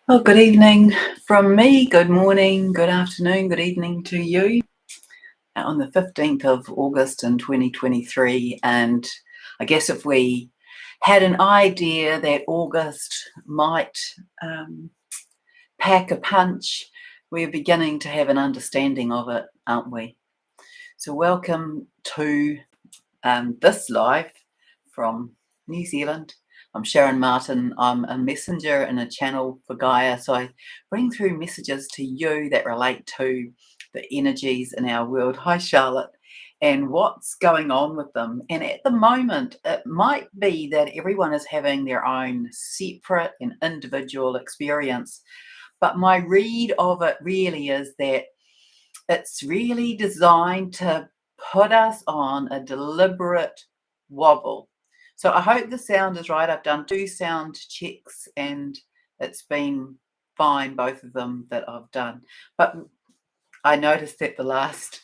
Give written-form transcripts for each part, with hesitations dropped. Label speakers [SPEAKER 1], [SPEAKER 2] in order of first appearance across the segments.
[SPEAKER 1] Well, good evening from me, good morning, good afternoon, good evening to you on the 15th of August in 2023. And I guess if we had an idea that August might pack a punch, we're beginning to have an understanding of it, aren't we? So welcome to this live from New Zealand. I'm Sharon Martin. I'm a messenger and a channel for Gaia. So I bring through messages to you that relate to the energies in our world. Hi, Charlotte. And what's going on with them. And at the moment, it might be that everyone is having their own separate and individual experience. But my read of it really is that it's really designed to put us on a deliberate wobble. So I hope the sound is right. I've done 2 sound checks and it's been fine, both of them that I've done. But I noticed that the last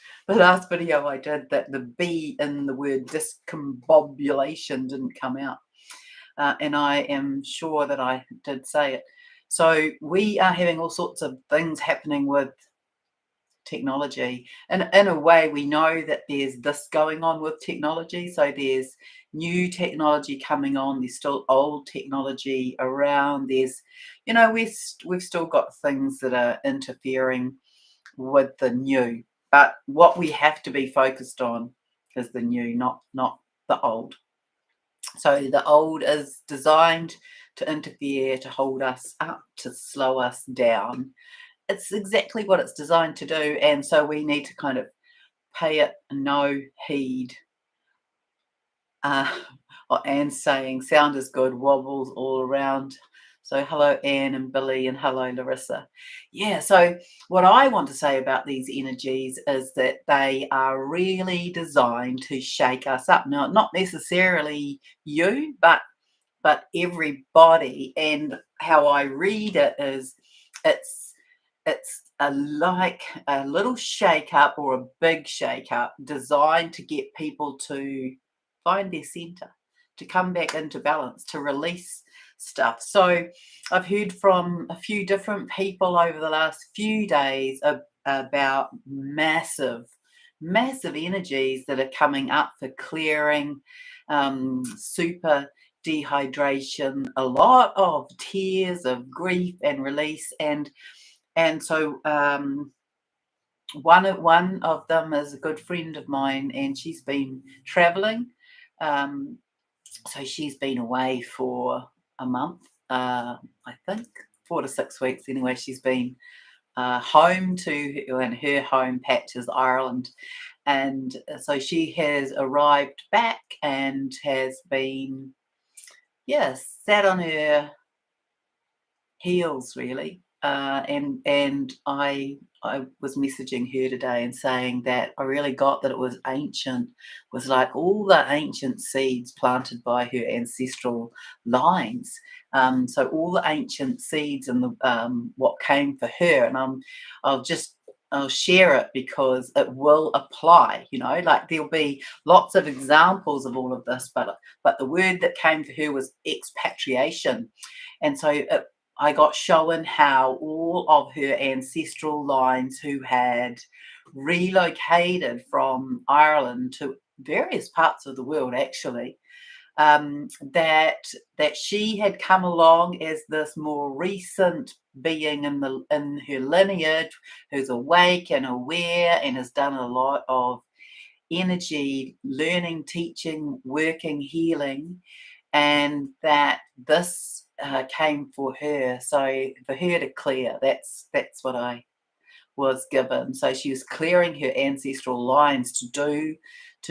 [SPEAKER 1] video I did, that the B in the word discombobulation didn't come out. And I am sure that I did say it. So we are having all sorts of things happening with technology, and in a way we know that there's this going on with technology. So there's new technology coming on, there's still old technology around, there's we've still got things that are interfering with the new, but what we have to be focused on is the new, not the old. So the old is designed to interfere, to hold us up, to slow us down. It's exactly what it's designed to do, and so we need to kind of pay it no heed. Anne's saying sound is good, wobbles all around. So hello Anne and Billy, and hello Larissa. Yeah, so what I want to say about these energies is that they are really designed to shake us up. Now, not necessarily you, but everybody. And how I read it is it's like a little shake up or a big shake up designed to get people to find their center, to come back into balance, to release stuff. So I've heard from a few different people over the last few days about massive energies that are coming up for clearing, super dehydration, a lot of tears of grief and release. And so one of them is a good friend of mine, and she's been traveling. So she's been away for a month, I think 4 to 6 weeks anyway. She's been home to her home patch is Ireland, and so she has arrived back and has been sat on her heels really. And I was messaging her today and saying that I really got that it was ancient, was like all the ancient seeds planted by her ancestral lines. So all the ancient seeds and the what came for her, and I'll share it because it will apply. Like there'll be lots of examples of all of this, but the word that came for her was expatriation, and so I got shown how all of her ancestral lines who had relocated from Ireland to various parts of the world, actually, that she had come along as this more recent being in her lineage, who's awake and aware and has done a lot of energy learning, teaching, working, healing, and that this came for her. So for her to clear, that's what I was given. So she was clearing her ancestral lines to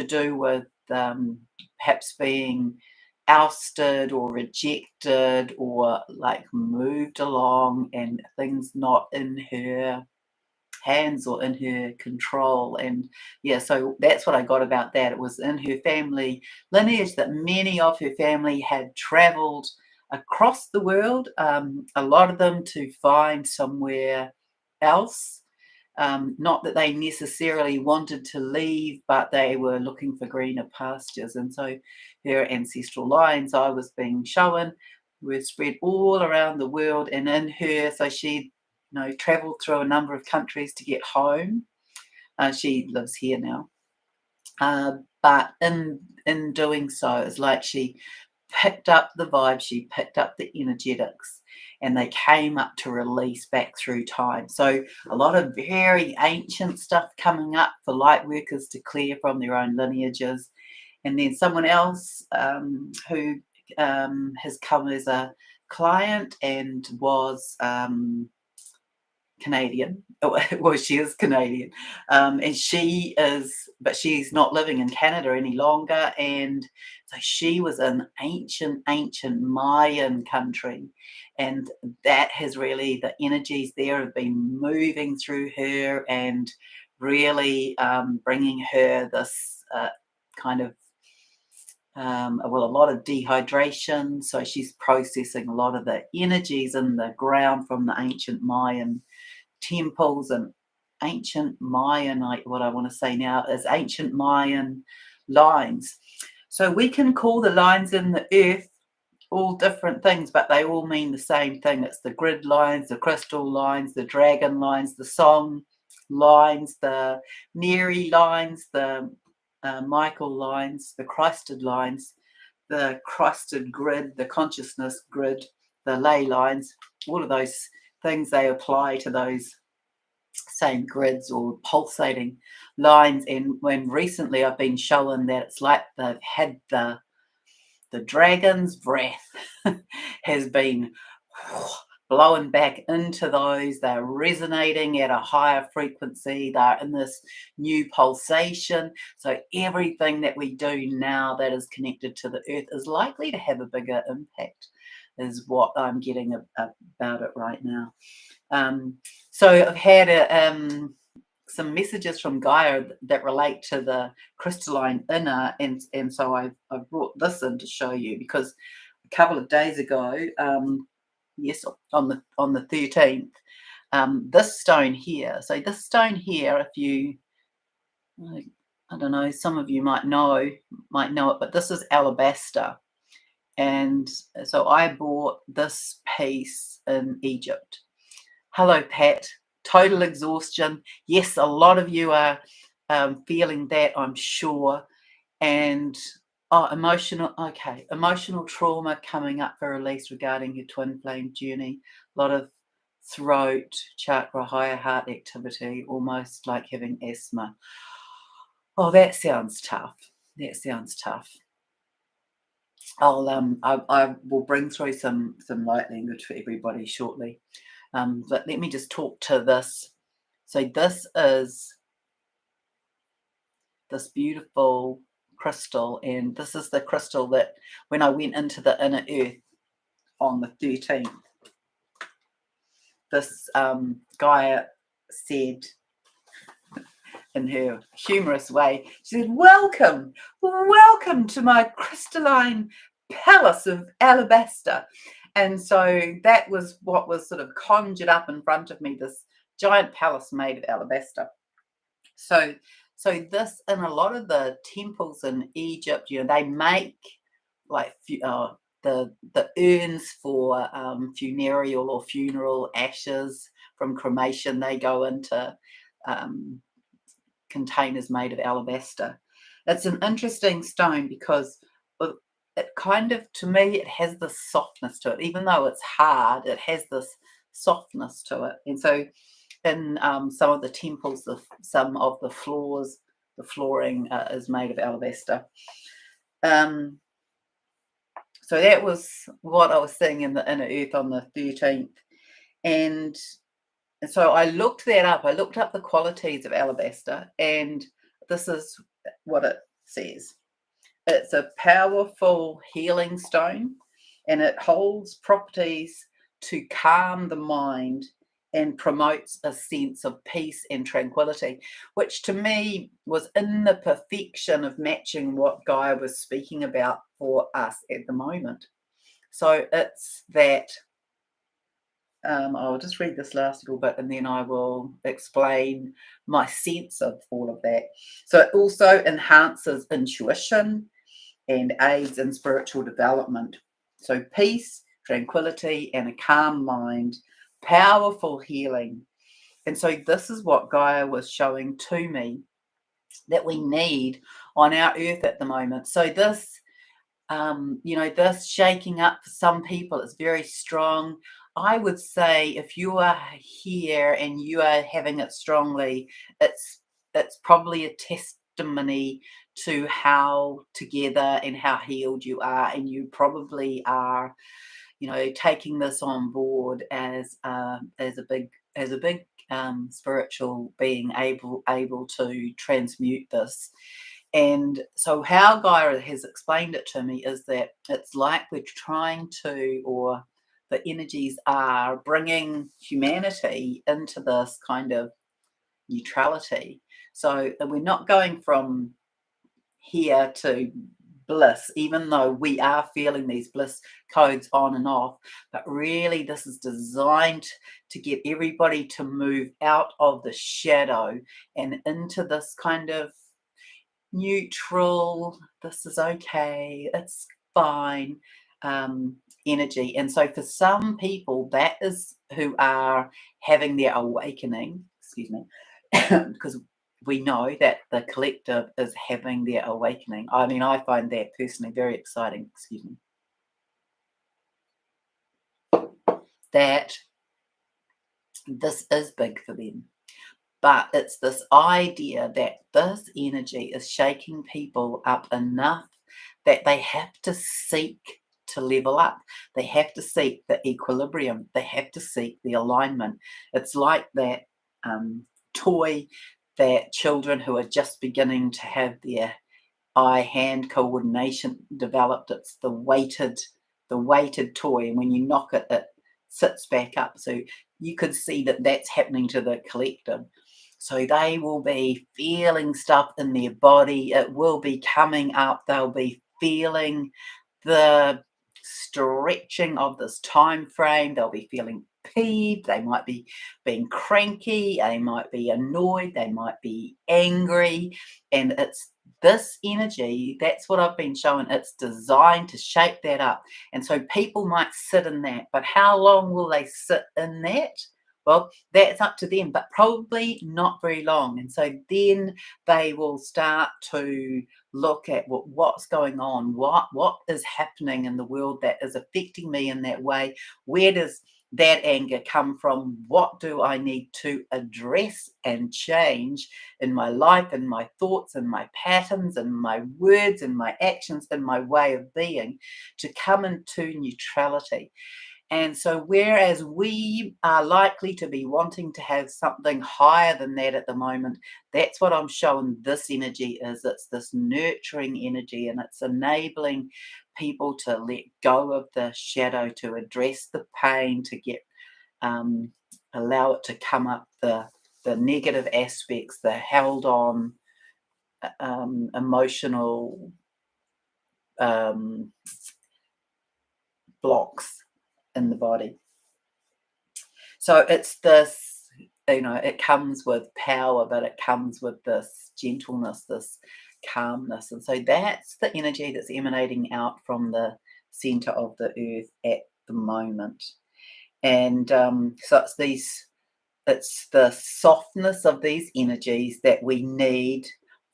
[SPEAKER 1] do with perhaps being ousted or rejected or like moved along, and things not in her hands or in her control. And so that's what I got about that. It was in her family lineage that many of her family had traveled across the world, a lot of them to find somewhere else. Not that they necessarily wanted to leave, but they were looking for greener pastures. And so her ancestral lines, I was being shown, were spread all around the world, and in her, so she, travelled through a number of countries to get home. She lives here now, but in doing so, it's like she picked up the vibe, she picked up the energetics, and they came up to release back through time. So a lot of very ancient stuff coming up for light workers to clear from their own lineages. And then someone else who has come as a client and was Canadian. Well, she is Canadian, and but she's not living in Canada any longer. And so she was in ancient Mayan country, and that has really, the energies there have been moving through her and really bringing her this kind of well, a lot of dehydration. So she's processing a lot of the energies in the ground from the ancient Mayan temples and ancient Mayan, what I want to say now is ancient Mayan lines. So we can call the lines in the earth all different things, but they all mean the same thing. It's the grid lines, the crystal lines, the dragon lines, the song lines, the Mary lines, the Michael lines, the Christed lines, the Christed grid, the consciousness grid, the ley lines. All of those things, they apply to those same grids or pulsating lines. And when recently I've been shown that it's like they've had the dragon's breath has been blowing back into those. They're resonating at a higher frequency. They're in this new pulsation. So everything that we do now that is connected to the earth is likely to have a bigger impact, is what I'm getting about it right now. So I've had some messages from Gaia that relate to the crystalline inner, and so I've brought this in to show you, because a couple of days ago, yes, on the 13th, this stone here. So this stone here, if you, I don't know, some of you might know it, but this is alabaster. And so I bought this piece in Egypt. Hello, Pat. Total exhaustion. Yes, a lot of you are feeling that, I'm sure. And emotional trauma coming up for release regarding your twin flame journey. A lot of throat chakra, higher heart activity, almost like having asthma. Oh, that sounds tough. I will bring through some light language for everybody shortly. But let me just talk to this. So this is this beautiful crystal, and this is the crystal that when I went into the inner earth on the 13th, this Gaia said in her humorous way, she said, welcome to my crystalline palace of alabaster. And so that was what was sort of conjured up in front of me, this giant palace made of alabaster. So this, in a lot of the temples in Egypt, they make like the urns for funereal or funeral ashes from cremation. They go into containers made of alabaster. It's an interesting stone because it kind of, to me, it has this softness to it. Even though it's hard, it has this softness to it. And so in some of the temples, some of the flooring is made of alabaster. So that was what I was seeing in the inner earth on the 13th. And so I looked that up. I looked up the qualities of alabaster, and this is what it says. It's a powerful healing stone, and it holds properties to calm the mind and promotes a sense of peace and tranquility, which to me was in the perfection of matching what Gaia was speaking about for us at the moment. So it's that, I'll just read this last little bit and then I will explain my sense of all of that. So it also enhances intuition and aids in spiritual development. So peace, tranquility and a calm mind, powerful healing. And so this is what Gaia was showing to me that we need on our earth at the moment. So this, this shaking up for some people is very strong. I would say if you are here and you are having it strongly, it's probably a testimony to how together and how healed you are, and you probably are, taking this on board as a big spiritual being able to transmute this. And so how Gaia has explained it to me is that it's like we're trying to, or the energies are bringing humanity into this kind of neutrality. So that we're not going from here to bliss, even though we are feeling these bliss codes on and off, but really this is designed to get everybody to move out of the shadow and into this kind of neutral, this is okay, it's fine, energy. And so for some people, that is who are having their awakening, excuse me, because we know that the collective is having their awakening. I mean, I find that personally very exciting, excuse me, that this is big for them. But it's this idea that this energy is shaking people up enough that they have to seek to level up. They have to seek the equilibrium. They have to seek the alignment. It's like that toy that children who are just beginning to have their eye-hand coordination developed. It's the weighted toy, and when you knock it, it sits back up. So you could see that that's happening to the collective. So they will be feeling stuff in their body. It will be coming up. They'll be feeling the stretching of this time frame. They'll be feeling peeved. They might be being cranky. They might be annoyed. They might be angry. And it's this energy, that's what I've been shown. It's designed to shape that up. And so people might sit in that, but how long will they sit in that? Well, that's up to them, but probably not very long. And so then they will start to look at what's going on, what is happening in the world that is affecting me in that way. Where does that anger come from? What do I need to address and change in my life, in my thoughts, in my patterns, in my words, in my actions, in my way of being, to come into neutrality? And so whereas we are likely to be wanting to have something higher than that at the moment, that's what I'm showing this energy is. It's this nurturing energy, and it's enabling people to let go of the shadow, to address the pain, to get allow it to come up, the negative aspects, the held on emotional blocks in the body. So it's this, it comes with power, but it comes with this gentleness, this calmness. And so that's the energy that's emanating out from the center of the earth at the moment. And so it's the softness of these energies that we need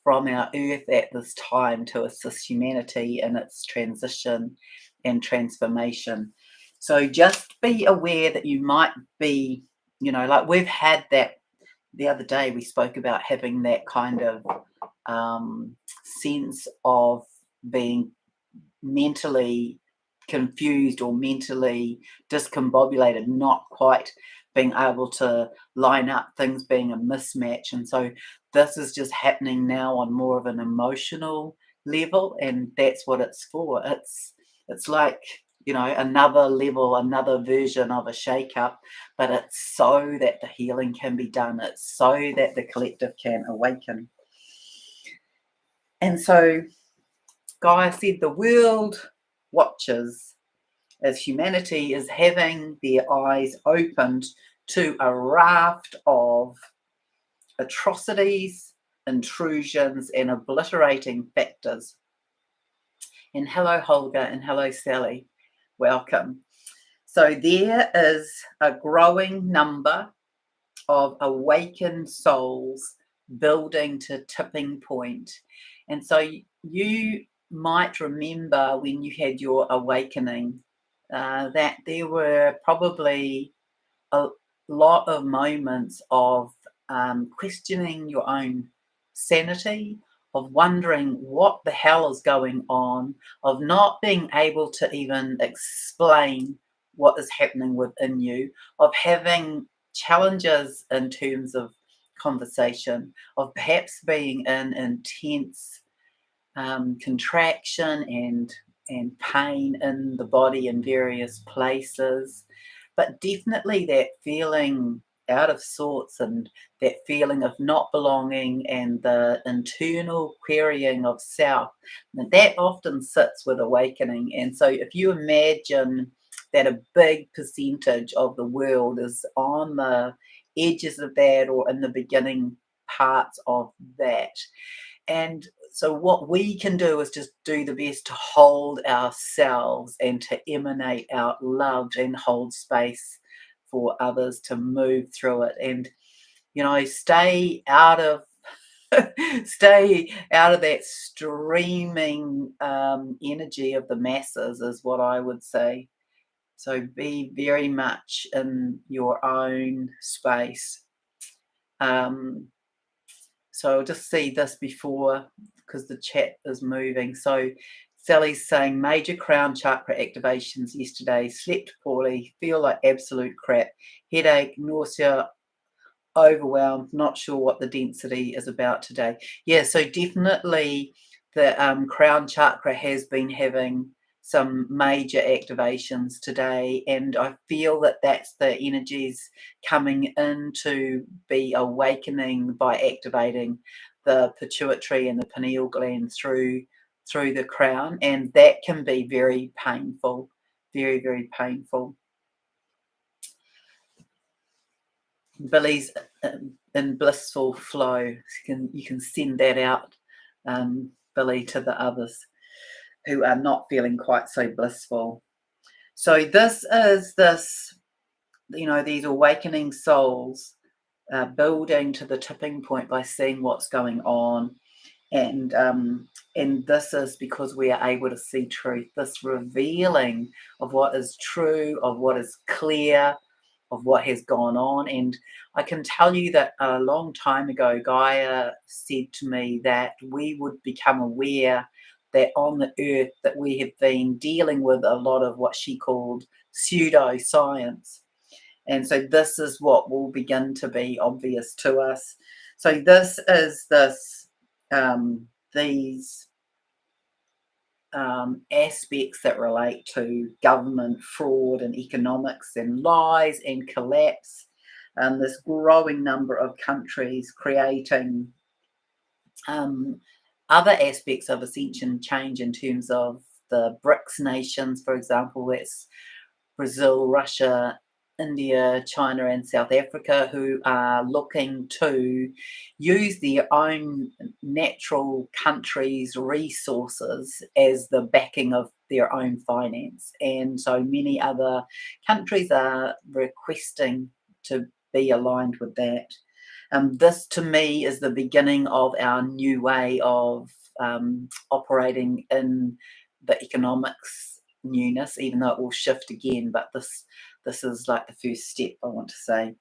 [SPEAKER 1] from our earth at this time to assist humanity in its transition and transformation. So just be aware that you might be, like we've had that the other day, we spoke about having that kind of sense of being mentally confused or mentally discombobulated, not quite being able to line up, things being a mismatch. And so this is just happening now on more of an emotional level, and that's what it's for. It's like, another level, another version of a shake-up, but it's so that the healing can be done. It's so that the collective can awaken. And so Gaia said the world watches as humanity is having their eyes opened to a raft of atrocities, intrusions, and obliterating factors. And hello, Holger, and hello, Sally. Welcome. So there is a growing number of awakened souls building to tipping point. And so you might remember when you had your awakening that there were probably a lot of moments of questioning your own sanity, of wondering what the hell is going on, of not being able to even explain what is happening within you, of having challenges in terms of conversation, of perhaps being in intense contraction and pain in the body in various places, but definitely that feeling out of sorts and that feeling of not belonging and the internal querying of self, that often sits with awakening. And so if you imagine that a big percentage of the world is on the edges of that or in the beginning parts of that, and so, what we can do is just do the best to hold ourselves and to emanate out love and hold space for others to move through it. And, stay out of. Stay out of that streaming energy of the masses, is what I would say. So be very much in your own space. So I'll just see this before because the chat is moving. So Sally's saying major crown chakra activations yesterday, slept poorly, feel like absolute crap, headache, nausea, overwhelmed, not sure what the density is about today. Yeah, so definitely the crown chakra has been having some major activations today, and I feel that that's the energies coming in to be awakening by activating the pituitary and the pineal gland through the crown, and that can be very painful, very, very painful. Billy's in blissful flow. You can send that out, Billy, to the others who are not feeling quite so blissful. So this is these awakening souls building to the tipping point by seeing what's going on, and this is because we are able to see truth. This revealing of what is true, of what is clear, of what has gone on. And I can tell you that a long time ago, Gaia said to me that we would become aware that on the earth that we have been dealing with a lot of what she called pseudoscience. And so this is what will begin to be obvious to us. So this is these aspects that relate to government fraud and economics and lies and collapse. This growing number of countries creating other aspects of ascension change in terms of the BRICS nations, for example, that's Brazil, Russia, India, China, and South Africa, who are looking to use their own natural countries' resources as the backing of their own finance. And so many other countries are requesting to be aligned with that. This, to me, is the beginning of our new way of operating in the economics newness, even though it will shift again. But this is like the first step, I want to say.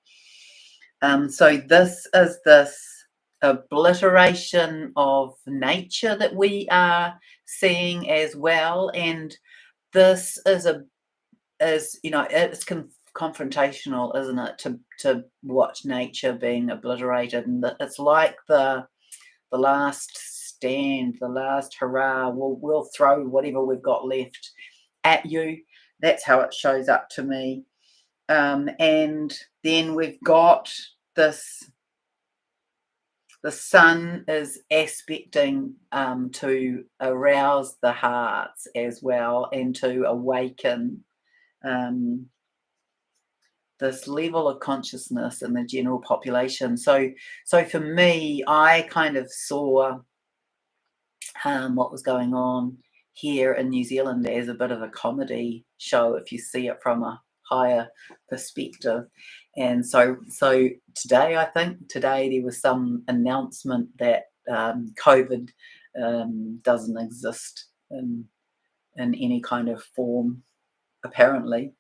[SPEAKER 1] So this is this obliteration of nature that we are seeing as well, and this is it's confrontational, isn't it, to watch nature being obliterated, and it's like the last stand, the last hurrah. We'll throw whatever we've got left at you. That's how it shows up to me. And then we've got this. The sun is aspecting to arouse the hearts as well and to awaken this level of consciousness in the general population. So for me, I kind of saw what was going on here in New Zealand as a bit of a comedy show, if you see it from higher perspective. And so today, I think today there was some announcement that COVID doesn't exist in any kind of form, apparently.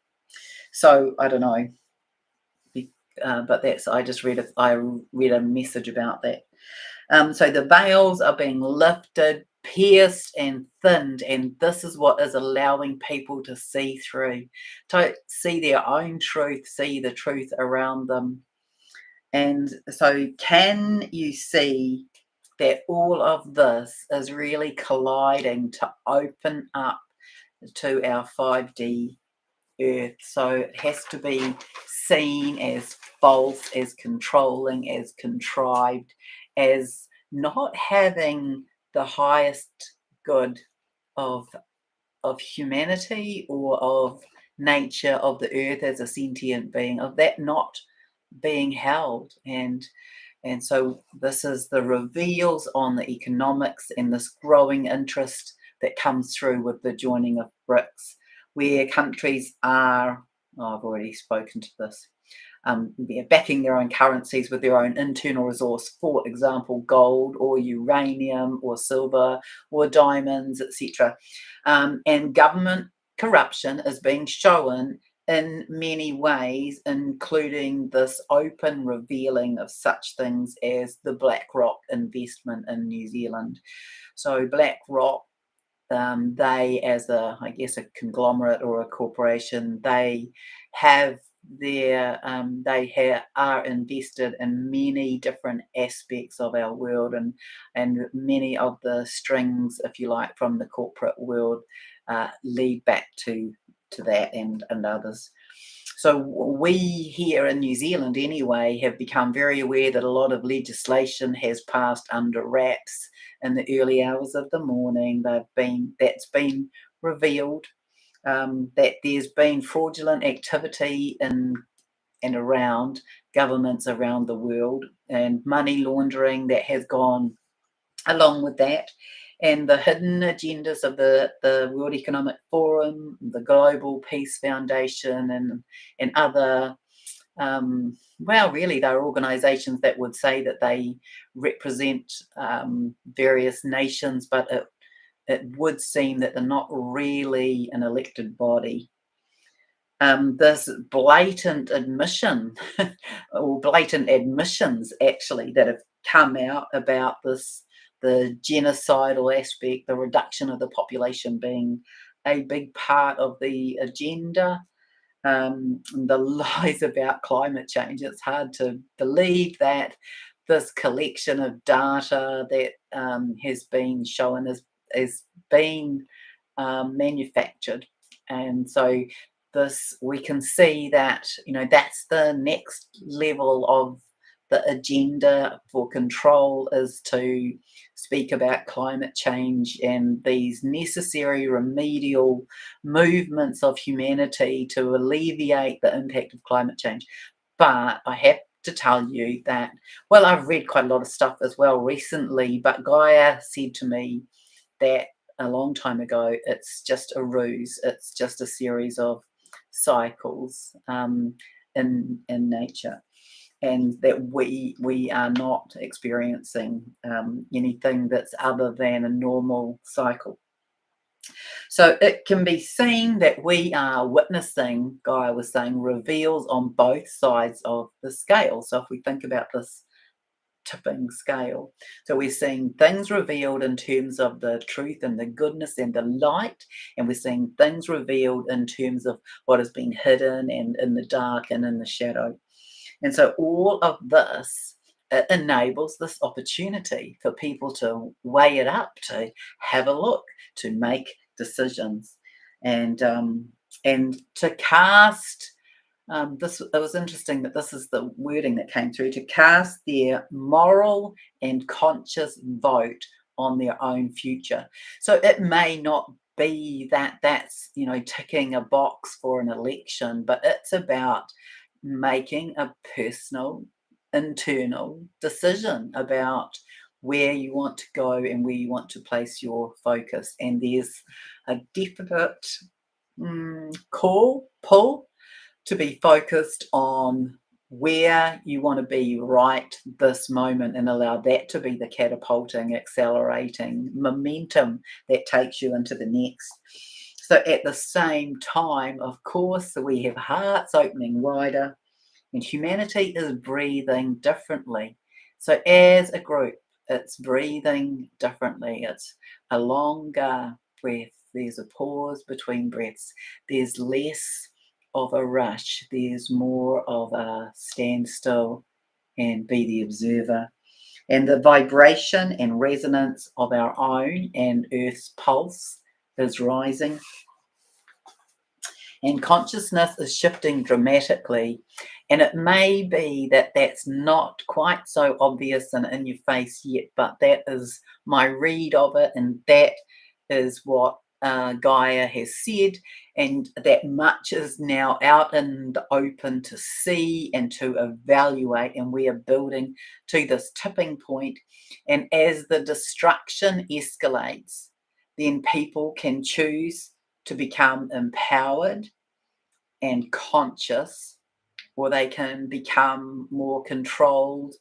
[SPEAKER 1] So I don't know, but that's I read a message about that. So the veils are being lifted, pierced, and thinned, and this is what is allowing people to see through, to see their own truth, see the truth around them. And so, can you see that all of this is really colliding to open up to our 5D earth? So it has to be seen as false, as controlling, as contrived, as not having the highest good of humanity or of nature, of the earth as a sentient being, of that not being held. And so this is the reveals on the economics and this growing interest that comes through with the joining of BRICS, where countries are, oh, I've already spoken to this, they're backing their own currencies with their own internal resource, for example, gold or uranium or silver or diamonds, etc. And government corruption is being shown in many ways, including this open revealing of such things as the BlackRock investment in New Zealand. So BlackRock, they, as I guess a conglomerate or a corporation, they have are invested in many different aspects of our world, and many of the strings, if you like, from the corporate world lead back to that and others. So we here in New Zealand anyway have become very aware that a lot of legislation has passed under wraps in the early hours of the morning. That's been revealed, that there's been fraudulent activity in and around governments around the world, and money laundering that has gone along with that, and the hidden agendas of the World Economic Forum, the Global Peace Foundation, and other, well, really, they're organisations that would say that they represent various nations, but it would seem that they're not really an elected body. This blatant admission or blatant admissions actually that have come out about the genocidal aspect, the reduction of the population being a big part of the agenda, the lies about climate change. It's hard to believe that this collection of data that has been shown as being manufactured. And so we can see that, that's the next level of the agenda for control, is to speak about climate change and these necessary remedial movements of humanity to alleviate the impact of climate change. But I have to tell you that, well, I've read quite a lot of stuff as well recently, but Gaia said to me that a long time ago, it's just a ruse. It's just a series of cycles in nature, and that we are not experiencing anything that's other than a normal cycle. So it can be seen that we are witnessing, Gaia was saying, reveals on both sides of the scale. So if we think about this tipping scale, so we're seeing things revealed in terms of the truth and the goodness and the light, and we're seeing things revealed in terms of what has been hidden and in the dark and in the shadow. And so all of this enables this opportunity for people to weigh it up, to have a look, to make decisions, and to cast. It was interesting that this is the wording that came through, to cast their moral and conscious vote on their own future. So it may not be that that's ticking a box for an election, but it's about making a personal internal decision about where you want to go and where you want to place your focus. And there's a definite pull to be focused on where you want to be right this moment and allow that to be the catapulting, accelerating momentum that takes you into the next. So at the same time, of course, we have hearts opening wider and humanity is breathing differently. So as a group, it's breathing differently. It's a longer breath. There's a pause between breaths. There's less of a rush. There's more of a standstill and be the observer. And the vibration and resonance of our own and Earth's pulse is rising. And consciousness is shifting dramatically. And it may be that that's not quite so obvious and in your face yet, but that is my read of it. And that is what Gaia has said. And that much is now out in the open to see and to evaluate. And we are building to this tipping point. And as the destruction escalates, then people can choose to become empowered and conscious, or they can become more controlled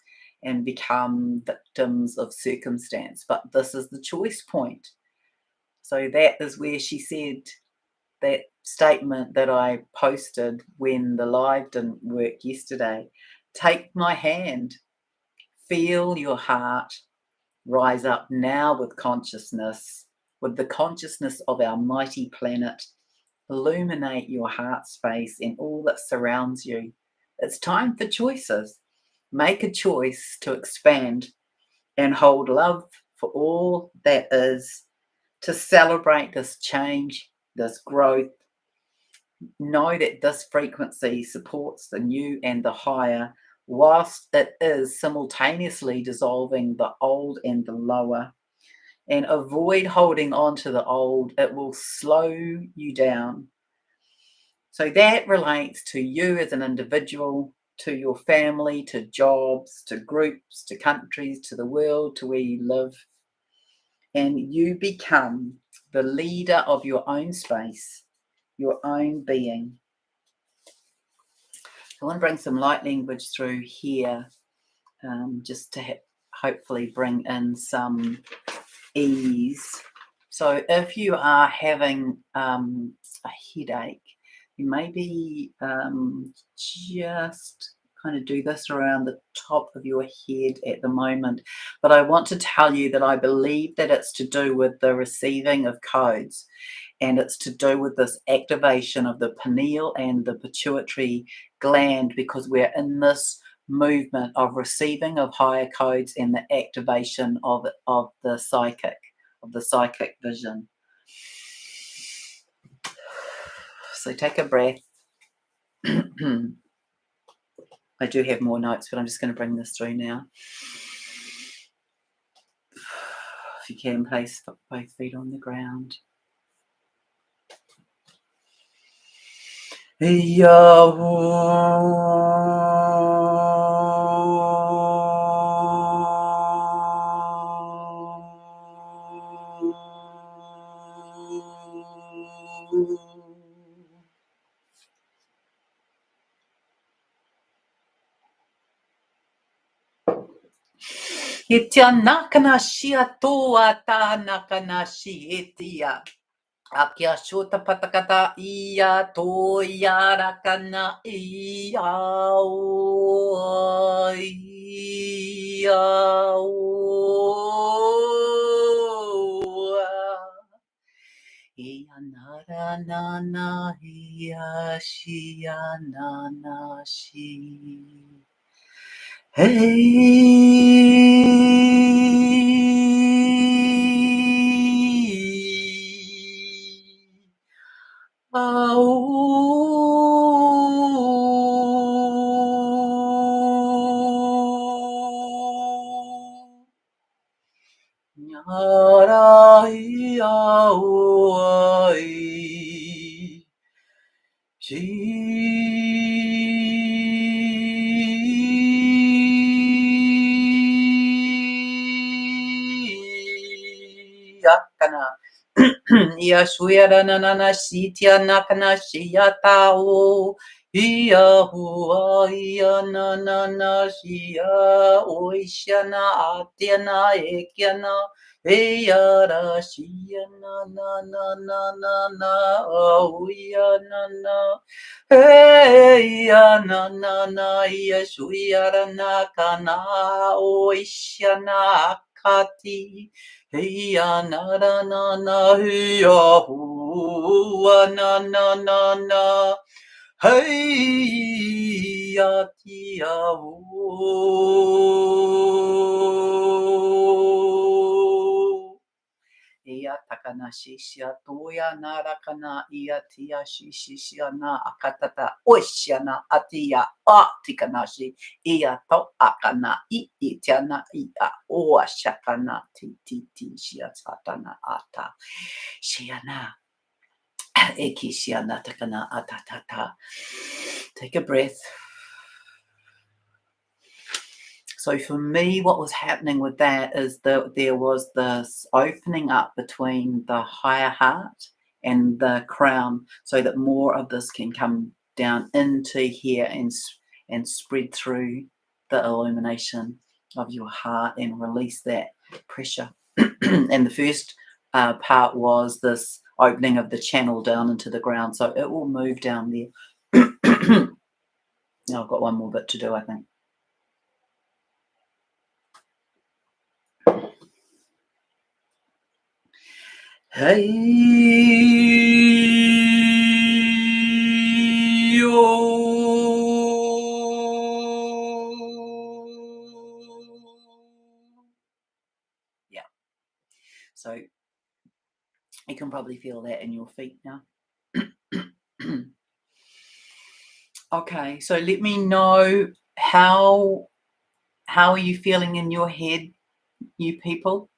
[SPEAKER 1] and become victims of circumstance. But this is the choice point. So that is where she said that statement that I posted when the live didn't work yesterday. Take my hand, feel your heart rise up now with consciousness, with the consciousness of our mighty planet. Illuminate your heart space and all that surrounds you. It's time for choices. Make a choice to expand and hold love for all that is, to celebrate this change, this growth. Know that this frequency supports the new and the higher, whilst it is simultaneously dissolving the old and the lower. And avoid holding on to the old. It will slow you down. So that relates to you as an individual, to your family, to jobs, to groups, to countries, to the world, to where you live. And you become the leader of your own space, your own being. I want to bring some light language through here, just to hopefully bring in some ease. So if you are having a headache, you maybe just kind of do this around the top of your head at the moment. But I want to tell you that I believe that it's to do with the receiving of codes, and it's to do with this activation of the pineal and the pituitary gland, because we're in this movement of receiving of higher codes and the activation of the psychic vision. So take a breath. I do have more notes, but I'm just going to bring this through now. If you can, place both feet on the ground. Itia nakanashi atoa ta nakanashi itia. Akia shota patakata ia toya rakana ia o ia o ia nara nana ia shia nana shi. Ia shuya na na na shitia nakana shia tao Ia hua ia na na na shia oishana atiana ekiana ia ra shia na na na na na na auia na na ia na na na ia shuiara na kana oishana akati ia na na na ia hua na na na na Hey, ya tia o. Ia takana shishia toya narakana ia tia shishia na akatata oishana atia a tikanashi ia to akana I tiana ia o shakana ti shia satana ata shiana. Ekishiana atatata. Take a breath. So for me, what was happening with that is that there was this opening up between the higher heart and the crown, so that more of this can come down into here and spread through the illumination of your heart and release that pressure. And the first part was this opening of the channel down into the ground, so it will move down there. Now I've got one more bit to do, I think. Hey Yeah. So you can probably feel that in your feet now. Okay, so let me know how are you feeling in your head, you people?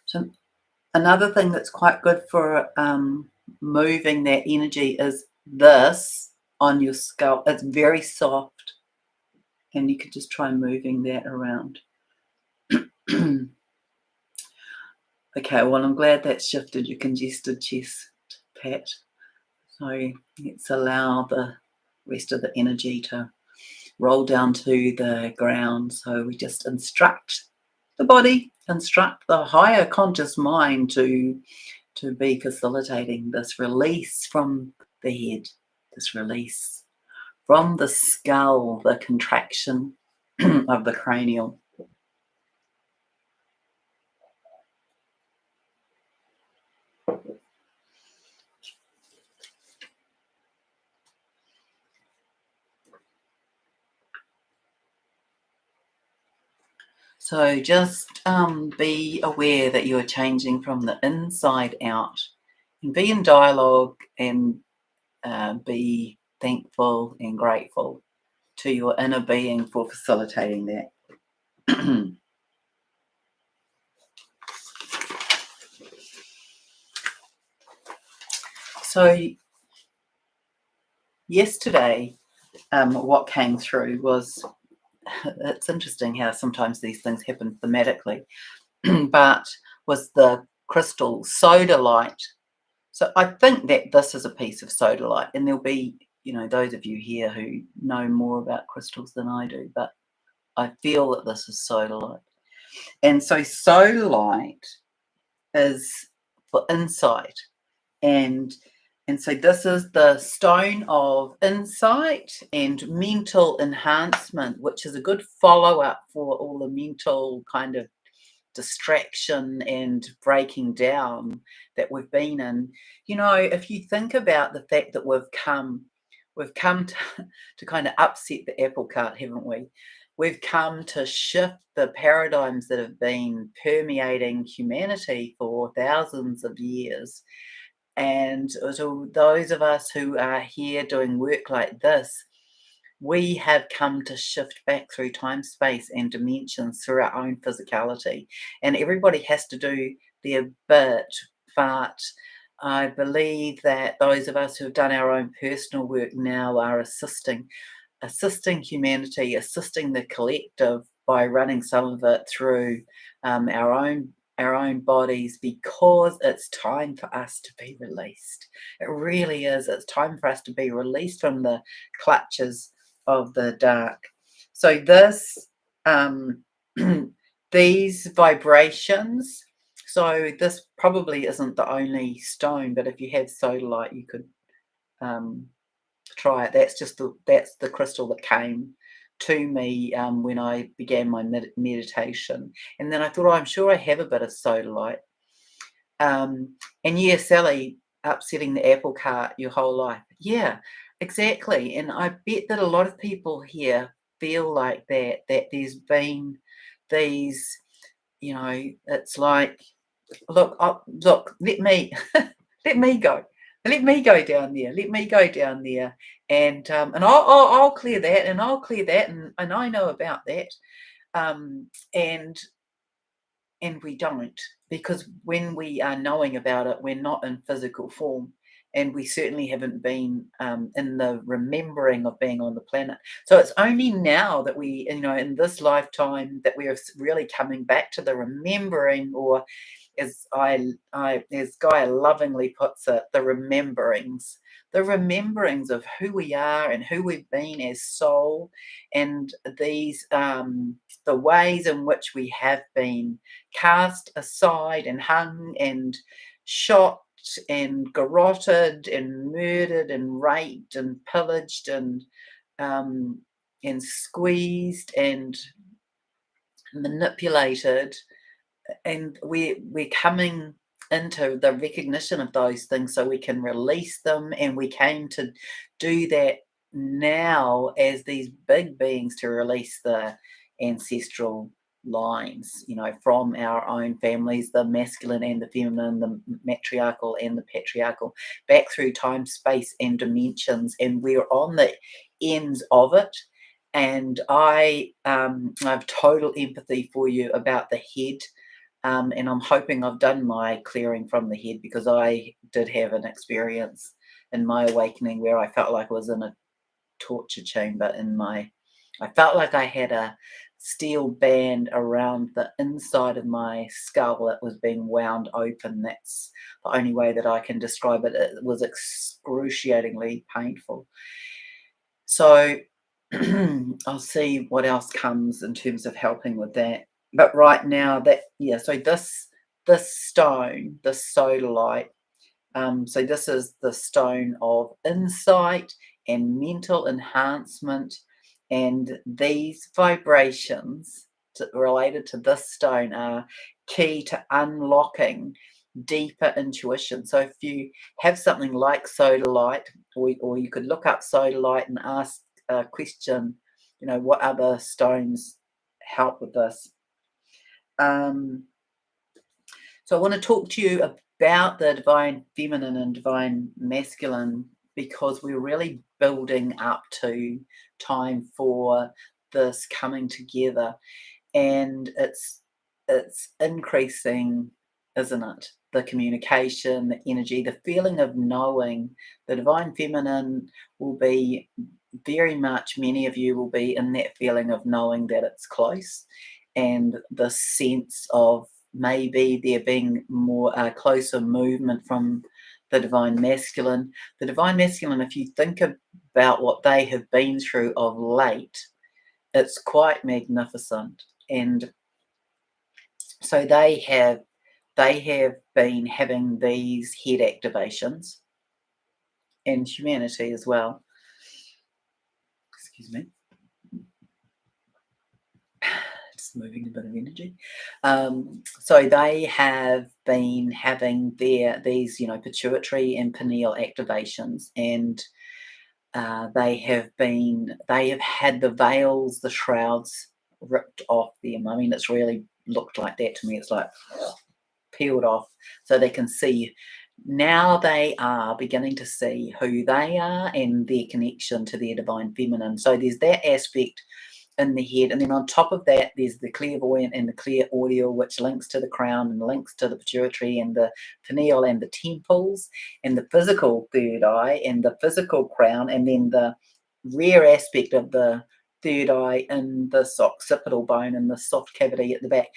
[SPEAKER 1] So another thing that's quite good for moving that energy is this on your scalp. It's very soft, and you could just try moving that around. Okay, well, I'm glad that's shifted your congested chest, Pat. So let's allow the rest of the energy to roll down to the ground. So we just instruct the body, instruct the higher conscious mind to be facilitating this release from the head, this release from the skull, the contraction of the cranial. So just be aware that you are changing from the inside out, and be in dialogue and be thankful and grateful to your inner being for facilitating that. So yesterday, what came through was, it's interesting how sometimes these things happen thematically, but was the crystal sodalite. So I think that this is a piece of sodalite, and there'll be, those of you here who know more about crystals than I do, but I feel that this is sodalite. And so sodalite is for insight, and so this is the stone of insight and mental enhancement, which is a good follow-up for all the mental kind of distraction and breaking down that we've been in. If you think about the fact that we've come to kind of upset the apple cart, haven't we? We've come to shift the paradigms that have been permeating humanity for thousands of years. And to those of us who are here doing work like this, we have come to shift back through time, space, and dimensions through our own physicality. And everybody has to do their bit, but I believe that those of us who have done our own personal work now are assisting humanity, assisting the collective by running some of it through our own our own bodies, because it's time for us to be released. It really is. It's time for us to be released from the clutches of the dark. So this, these vibrations, so this probably isn't the only stone, but if you have sodalite, you could try it. That's the crystal that came to me when I began my meditation. And then I thought, oh, I'm sure I have a bit of sodalite. And yeah, Sally, upsetting the apple cart your whole life. Yeah, exactly. And I bet that a lot of people here feel like that there's been these, it's like, look, let me let me go. Let me go down there. Let me go down there, and I'll clear that, and I'll clear that, and I know about that, um, and and we don't, because when we are knowing about it, we're not in physical form, and we certainly haven't been in the remembering of being on the planet. So it's only now that we, in this lifetime, that we are really coming back to the remembering, or as Gaia lovingly puts it, the rememberings of who we are and who we've been as soul, and these the ways in which we have been cast aside and hung and shot and garroted and murdered and raped and pillaged um, and squeezed and manipulated, and we're coming into the recognition of those things so we can release them, and we came to do that now as these big beings, to release the ancestral lines, from our own families, the masculine and the feminine, the matriarchal and the patriarchal, back through time, space and dimensions, and we're on the ends of it. And I have total empathy for you about the head, and I'm hoping I've done my clearing from the head, because I did have an experience in my awakening where I felt like I was in a torture chamber I felt like I had a steel band around the inside of my skull that was being wound open. That's the only way that I can describe it. It was excruciatingly painful. So I'll see what else comes in terms of helping with that. But right now, so this stone, this sodalite, so this is the stone of insight and mental enhancement, and these vibrations related to this stone are key to unlocking deeper intuition. So if you have something like sodalite, or you could look up sodalite and ask a question, what other stones help with this? So I want to talk to you about the divine feminine and divine masculine, because we're really building up to time for this coming together, and it's increasing, isn't it? The communication, the energy, the feeling of knowing. The divine feminine will be very much, many of you will be in that feeling of knowing that it's close, and the sense of maybe there being more closer movement from the divine masculine. The divine masculine, if you think about what they have been through of late, it's quite magnificent. And so they have been having these head activations, and humanity as well. Excuse me. Just moving a bit of energy. So they have been having these pituitary and pineal activations, and they have had the veils, the shrouds ripped off them. I mean, it's really looked like that to me. It's like peeled off, so they can see. Now they are beginning to see who they are and their connection to their divine feminine. So there's that aspect in the head, and then on top of that there's the clairvoyant and the clairaudial, which links to the crown and links to the pituitary and the pineal and the temples and the physical third eye and the physical crown, and then the rare aspect of the third eye in this occipital bone in the soft cavity at the back,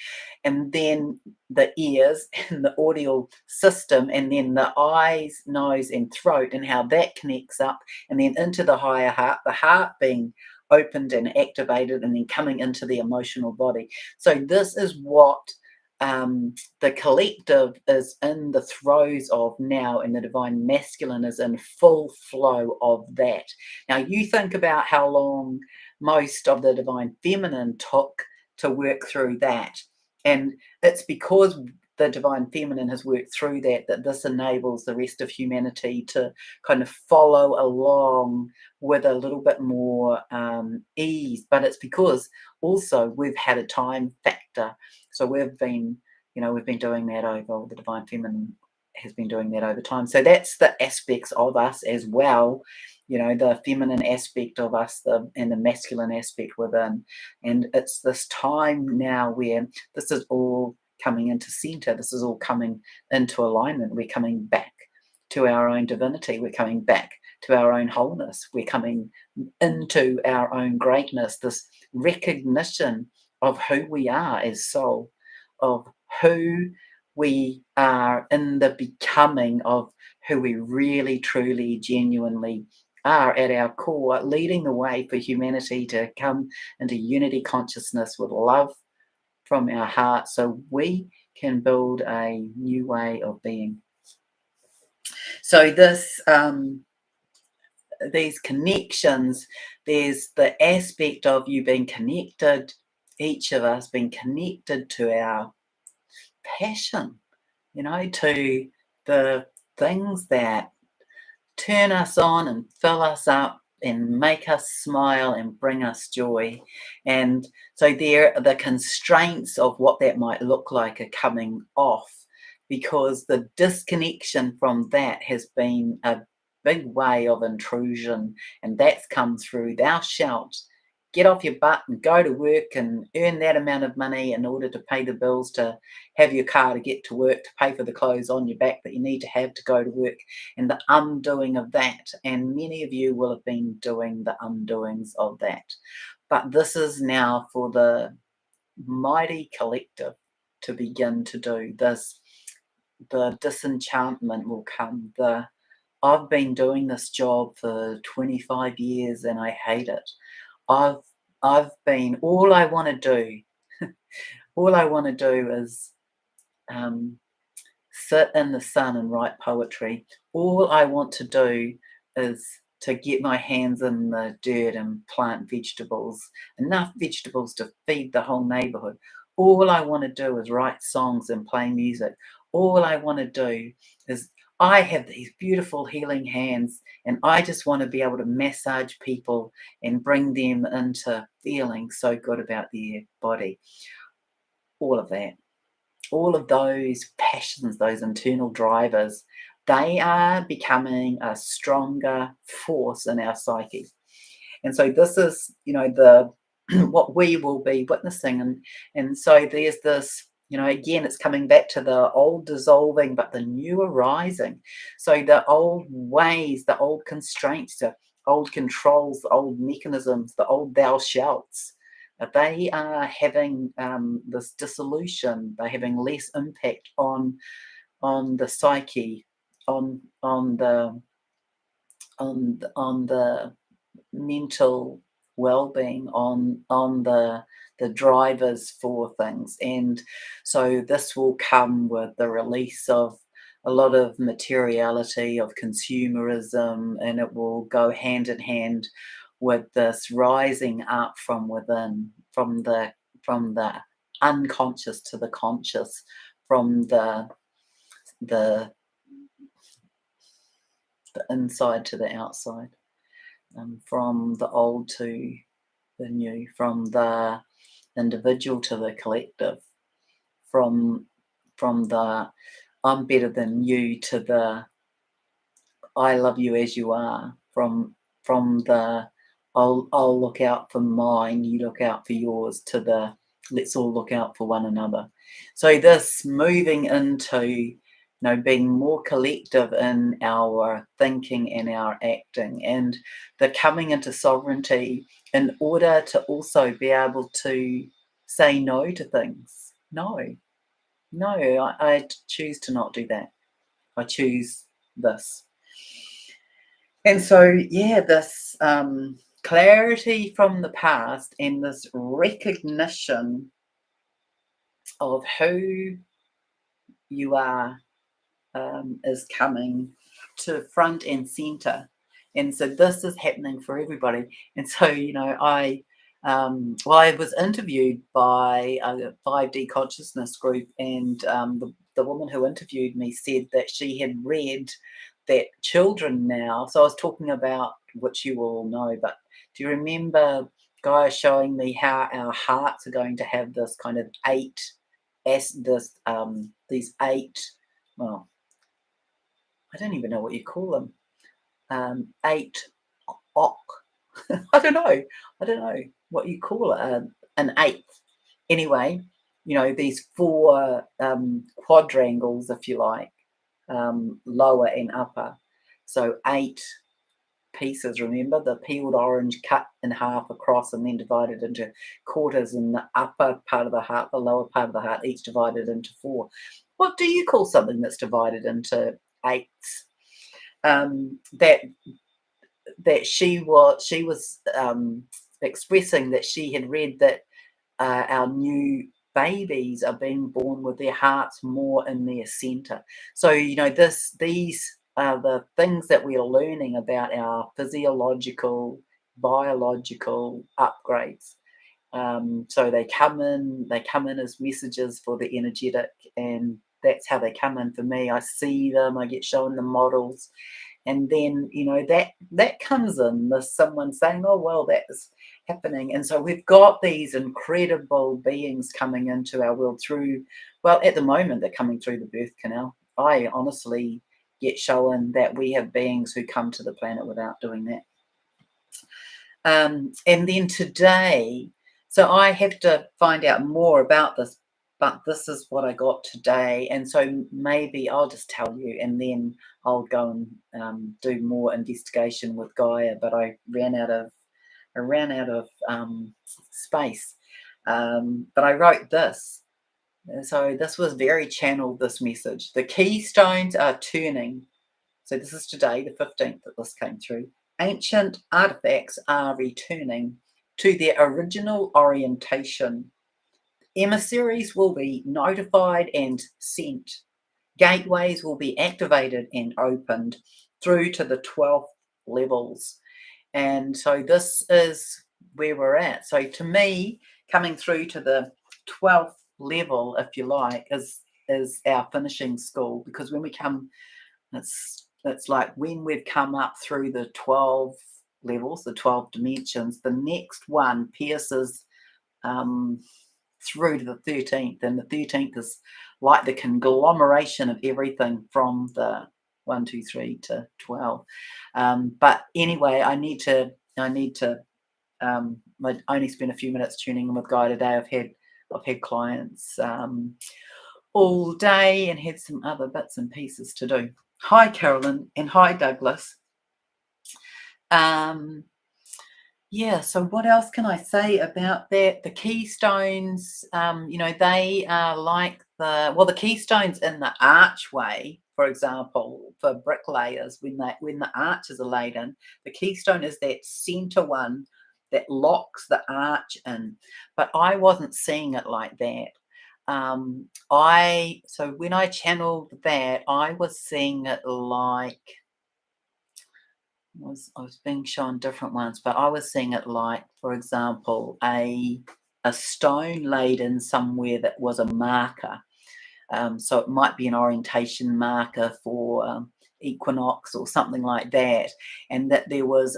[SPEAKER 1] and then the ears and the audial system, and then the eyes, nose, and throat, and how that connects up, and then into the higher heart, the heart being opened and activated, and then coming into the emotional body. So this is what the collective is in the throes of now, and the divine masculine is in full flow of that. Now, you think about how long most of the divine feminine took to work through that. And it's because the divine feminine has worked through that this enables the rest of humanity to kind of follow along with a little bit more ease. But it's because also we've had a time factor. So we've been doing that over, the divine feminine has been doing that over time. So that's the aspects of us as well, the feminine aspect of us, and the masculine aspect within. And it's this time now where this is all coming into center. This is all coming into alignment. We're coming back to our own divinity. We're coming back to our own wholeness. We're coming into our own greatness, this recognition of who we are as soul, of who we are in the becoming of who we really, truly, genuinely are at our core, leading the way for humanity to come into unity consciousness with love from our heart, so we can build a new way of being. So these connections, there's the aspect of you being connected, each of us being connected to our passion, to the things that turn us on and fill us up and make us smile and bring us joy. And so the constraints of what that might look like are coming off, because the disconnection from that has been a big way of intrusion, and that's come through thou shalt get off your butt and go to work and earn that amount of money in order to pay the bills, to have your car to get to work, to pay for the clothes on your back that you need to have to go to work, and the undoing of that. And many of you will have been doing the undoings of that. But this is now for the mighty collective to begin to do this. The disenchantment will come. I've been doing this job for 25 years and I hate it. I've been, all I want to do is sit in the sun and write poetry. All I want to do is to get my hands in the dirt and plant vegetables, enough vegetables to feed the whole neighborhood. All I want to do is write songs and play music. All I want to do is, I have these beautiful healing hands, and I just want to be able to massage people and bring them into feeling so good about their body. All of that. All of those passions, those internal drivers, they are becoming a stronger force in our psyche. And so this is, the what we will be witnessing. And so there's this, again, it's coming back to the old dissolving, but the new arising. So the old ways, the old constraints, the old controls, the old mechanisms, the old thou shalts, they are having this dissolution. They're having less impact on the psyche, on the mental well-being, on the drivers for things. And so this will come with the release of a lot of materiality, of consumerism, and it will go hand in hand with this rising up from within, from the unconscious to the conscious, from the inside to the outside, from the old to the new, from the individual to the collective, from the I'm better than you to the I love you as you are, from the I'll look out for mine, you look out for yours, to the let's all look out for one another. So this moving into being more collective in our thinking and our acting, and the coming into sovereignty in order to also be able to say no to things. No, no, I choose to not do that. I choose this. And so, yeah, this clarity from the past and this recognition of who you are is coming to front and center. And so this is happening for everybody. And so, I was interviewed by a 5D consciousness group, and the woman who interviewed me said that she had read that children now, so I was talking about, which you all know, but do you remember Gaia showing me how our hearts are going to have this kind of these eight, well, I don't even know what you call them. Eight ok. I don't know. I don't know what you call it. An eighth. Anyway, these four quadrangles, if you like, lower and upper. So 8 pieces. Remember the peeled orange cut in half across and then divided into quarters, and the upper part of the heart, the lower part of the heart, each divided into 4. What do you call something that's divided into 8s? That she was expressing that she had read that our new babies are being born with their hearts more in their center. So these are the things that we are learning about our physiological, biological upgrades. So they come in as messages for the energetic, and that's how they come in for me. I see them, I get shown the models, and then that comes in, there's someone saying, oh well, that's happening. And so we've got these incredible beings coming into our world through, well, at the moment they're coming through the birth canal. I honestly get shown that we have beings who come to the planet without doing that. And then today, so I have to find out more about this, but this is what I got today. And so maybe I'll just tell you, and then I'll go and do more investigation with Gaia. But I ran out of space. But I wrote this. So this was very channeled, this message. The keystones are turning. So this is today, the 15th, that this came through. Ancient artifacts are returning to their original orientation. Emissaries will be notified and sent. Gateways will be activated and opened through to the 12th levels. And so this is where we're at. So to me, coming through to the 12th level, if you like, is our finishing school. Because when we come, it's like when we've come up through the 12 levels, the 12 dimensions, the next one pierces through to the 13th, and the 13th is like the conglomeration of everything from the 1, 2, 3 to 12. But anyway, I only spent a few minutes tuning in with Guy today. I've had clients all day and had some other bits and pieces to do. Hi, Carolyn, and hi, Douglas. Yeah, so what else can I say about that? The keystones, they are like the keystones in the archway, for example, for bricklayers, when the arches are laid in, the keystone is that center one that locks the arch in. But I wasn't seeing it like that. So when I channeled that, I was seeing it like, I was being shown different ones, but I was seeing it like, for example, a stone laid in somewhere that was a marker. So it might be an orientation marker for equinox or something like that, and that there was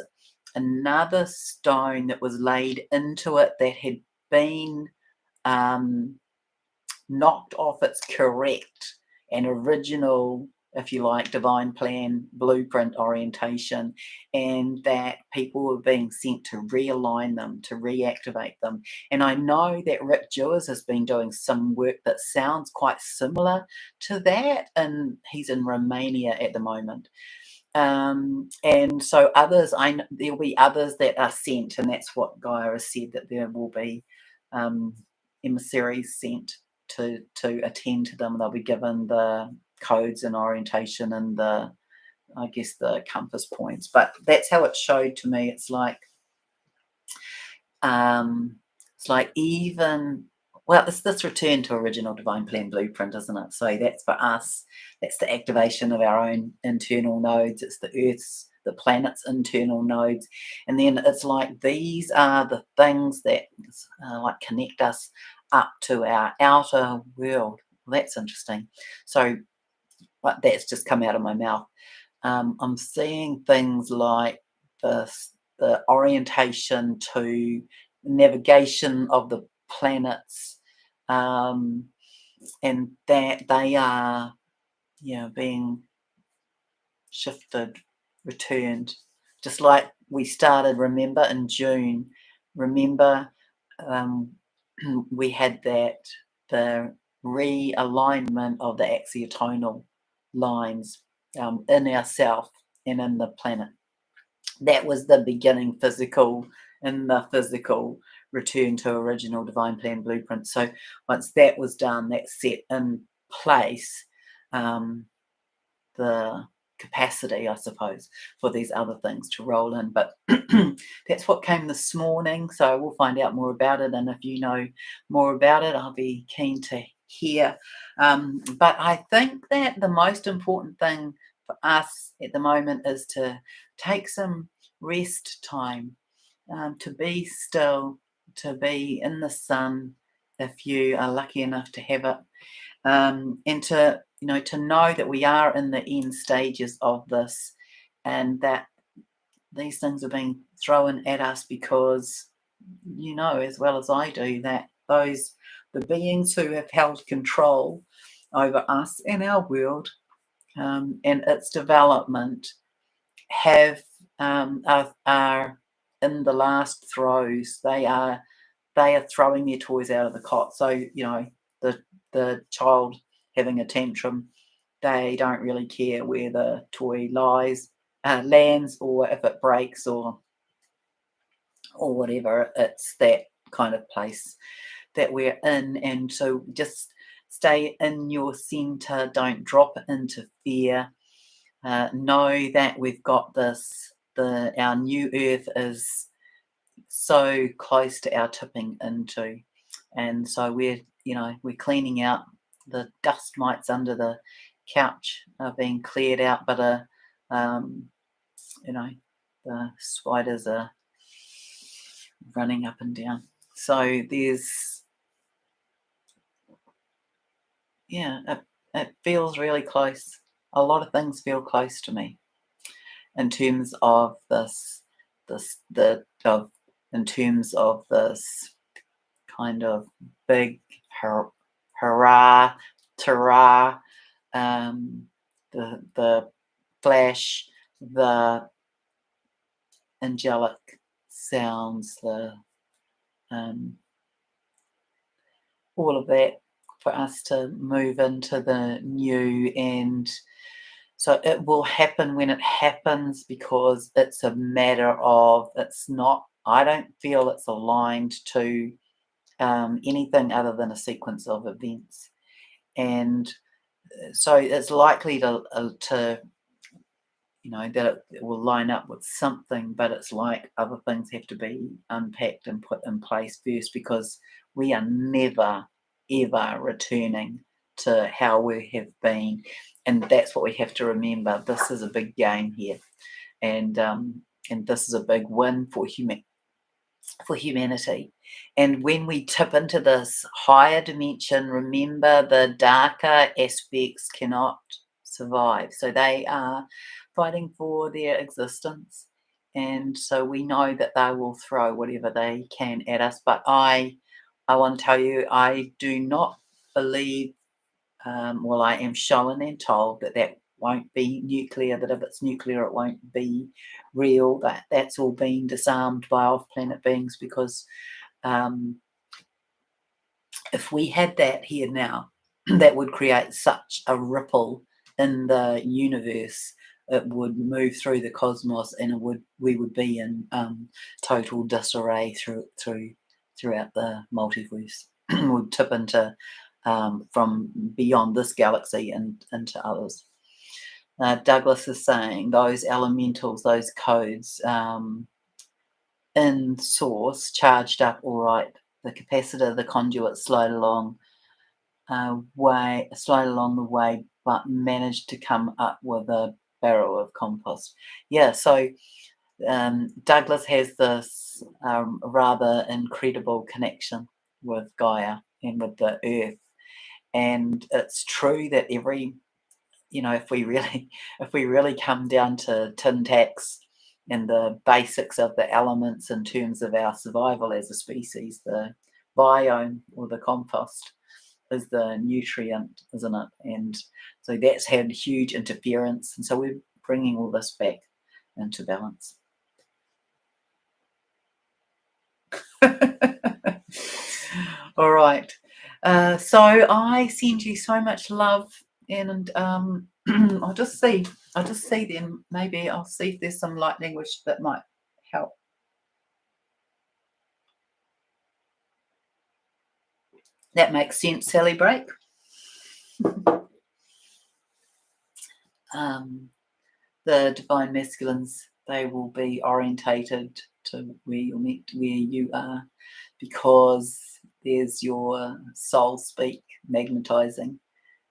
[SPEAKER 1] another stone that was laid into it that had been knocked off its correct and original if you like, divine plan, blueprint orientation, and that people are being sent to realign them, to reactivate them. And I know that Rick Jewers has been doing some work that sounds quite similar to that, and he's in Romania at the moment. And so others, there'll be others that are sent, and that's what Gaia has said, that there will be um, emissaries sent to attend to them. They'll be given the codes and orientation and I guess the compass points. But that's how it showed to me. Um, it's like even, well, it's this return to original divine plan blueprint, isn't it? So that's for us. That's the activation of our own internal nodes. It's the planet's internal nodes. And then it's like these are the things that like connect us up to our outer world. Well, that's interesting. So but that's just come out of my mouth. I'm seeing things like the orientation to navigation of the planets, and that they are, being shifted, returned, just like we started. Remember in June, remember um, we had the realignment of the axiotonal lines in ourself and in the planet. That was the beginning in the physical return to original divine plan blueprint. So once that was done, that set in place the capacity, I suppose, for these other things to roll in. But that's what came this morning. So we'll find out more about it. And if you know more about it, I'll be keen to hear. But I think that the most important thing for us at the moment is to take some rest time, to be still, to be in the sun if you are lucky enough to have it, and to know that we are in the end stages of this, and that these things are being thrown at us because as well as I do that the beings who have held control over us and our world, and its development have are in the last throes. They are throwing their toys out of the cot. So the child having a tantrum, they don't really care where the toy lands, or if it breaks or whatever. It's that kind of place that we're in. And so just stay in your center. Don't drop into fear. Know that we've got this. Our new earth is so close to our tipping into, and so we're cleaning out the dust mites under the couch are being cleared out, but the spiders are running up and down. So there's it feels really close. A lot of things feel close to me in terms of in terms of this kind of big hurrah, ta-ra, the flash, the angelic sounds, the all of that, for us to move into the new. And so it will happen when it happens, because it's a matter of, I don't feel it's aligned to anything other than a sequence of events. And so it's likely to that it will line up with something, but it's like other things have to be unpacked and put in place first, because we are never, ever returning to how we have been. And that's what we have to remember. This is a big game here. And this is a big win for humanity. And when we tip into this higher dimension, remember the darker aspects cannot survive. So they are fighting for their existence. And so we know that they will throw whatever they can at us. But I want to tell you, I do not believe, I am shown and told that won't be nuclear, that if it's nuclear, it won't be real. That's all been disarmed by off-planet beings, because if we had that here now, that would create such a ripple in the universe. It would move through the cosmos, and we would be in total disarray throughout the multiverse. Would tip into from beyond this galaxy and into others. Douglas is saying those elementals, those codes in source charged up all right. The capacitor, the conduit slowed along the way, but managed to come up with a barrel of compost. Yeah, so Douglas has this rather incredible connection with Gaia and with the earth. And it's true that if we really come down to tin tacks and the basics of the elements in terms of our survival as a species, the biome or the compost is the nutrient, isn't it? And so that's had huge interference. And so we're bringing all this back into balance. All right. So I send you so much love, and I'll just see then. Maybe I'll see if there's some light language that might help. That makes sense, Sally Break. The divine masculines, they will be orientated to where you are, because there's your soul speak magnetizing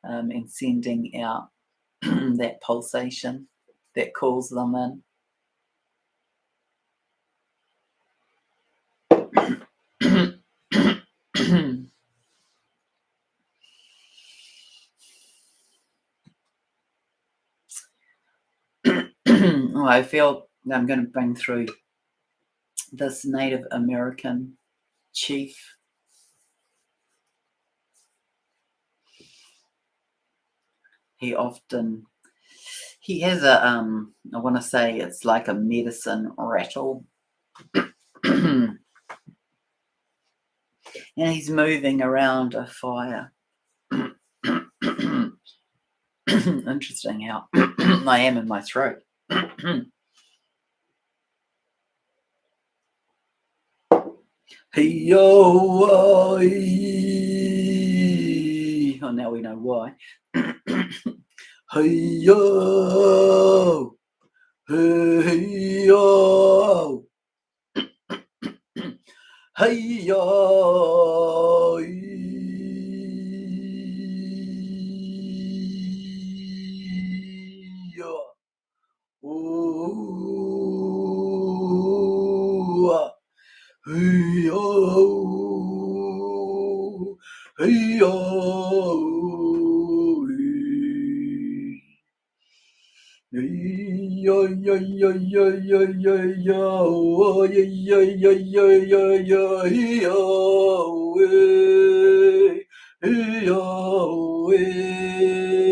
[SPEAKER 1] and sending out that pulsation that calls them in. I feel I'm going to bring through this Native American chief. He has a I want to say it's like a medicine rattle. And he's moving around a fire. Interesting how I am in my throat. Oh, now we know why. Hey-yo, hey-yo, hey-yo. Oh, hey-yo,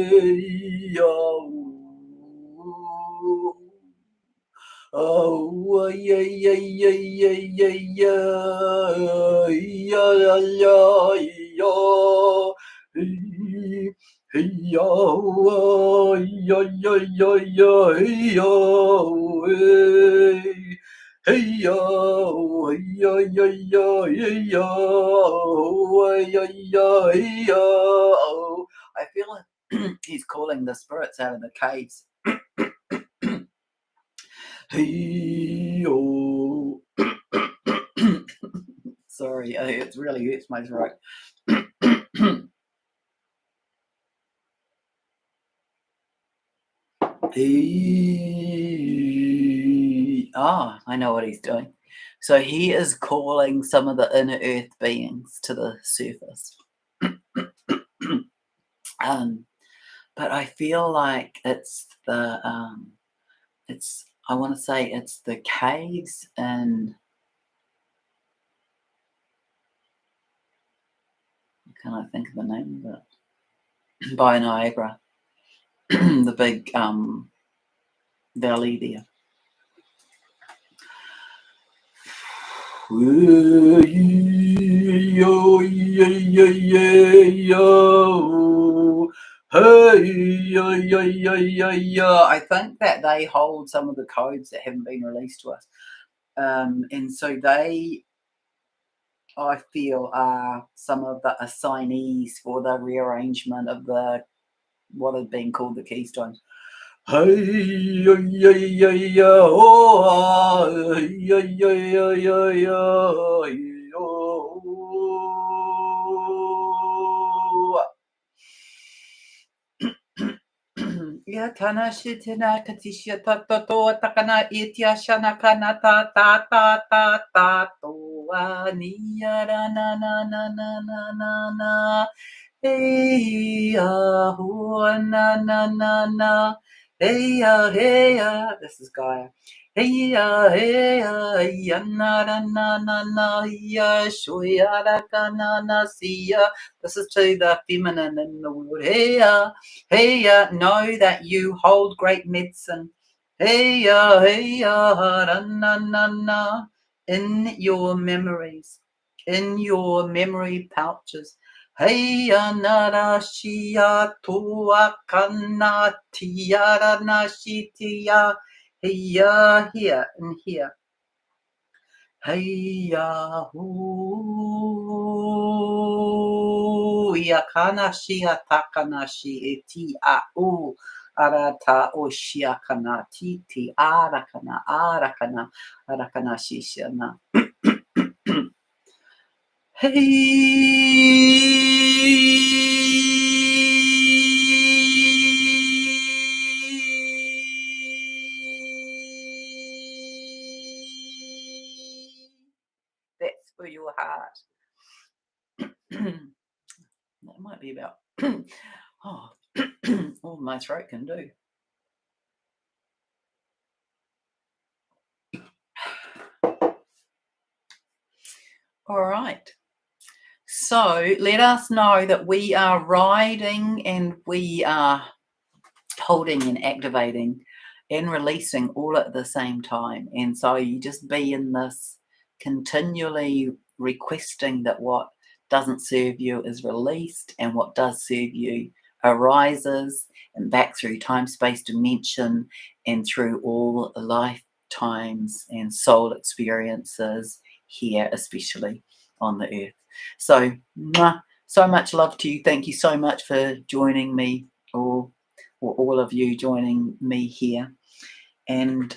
[SPEAKER 1] hey-yo. Oh, yeah, yeah, yeah, yeah, yeah, yeah, yeah, yeah, yeah. Hey yo, yo, yo, yo, yo, hey yo, hey yo, hey yo, yo, yo, hey yo, hey yo, hey yo. I feel like he's calling the spirits out of the caves. Hey yo. Sorry, it really hurts my throat. I know what he's doing. So he is calling some of the inner earth beings to the surface. But I feel like it's the I want to say it's the caves and can I think of the name of it? By Niagara. the big valley there. Yo, yo, yo, yo. Hey, yo, yo, yo, yo, yo. I think that they hold some of the codes that haven't been released to us. And so they, I feel, are some of the assignees for the rearrangement of the what had been called the keystones. Hey, yo, yo, yo, yo, oh, yo, yo, yo, yo, yo, yo. Ya kana shitina katisha tato takana itia shana kana ta ta ta ta ta to niya na na na na na na na hey ya na na na na hey ya. This is Gaia. Hey ya na na na na na ya shuya ra kana na siya. This is to the feminine in the world. Hey ya. Hey, know that you hold great medicine. Hey, na, na, na, in your memories, in your memory pouches. Hey, nara shia tua kana tiara na shitia. Hey, here and here. Hey, yakanashi atakanashi eti au arata oshiakana titi arakana arakanashi shana. That's for your heart. That might be about all my throat can do. All right. So let us know that we are riding and we are holding and activating and releasing all at the same time. And so you just be in this continually requesting that what doesn't serve you is released and what does serve you arises, and back through time, space, dimension, and through all lifetimes and soul experiences here, especially on the earth. So, so much love to you. Thank you so much for joining me, or all of you joining me here. And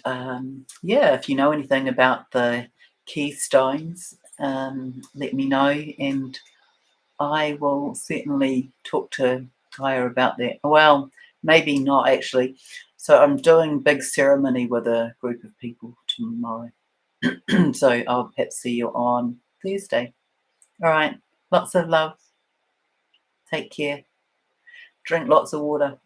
[SPEAKER 1] if you know anything about the keystones, let me know, and I will certainly talk to Gaia about that. Well, maybe not actually. So I'm doing big ceremony with a group of people tomorrow. So I'll perhaps see you on Thursday. All right. Lots of love. Take care. Drink lots of water.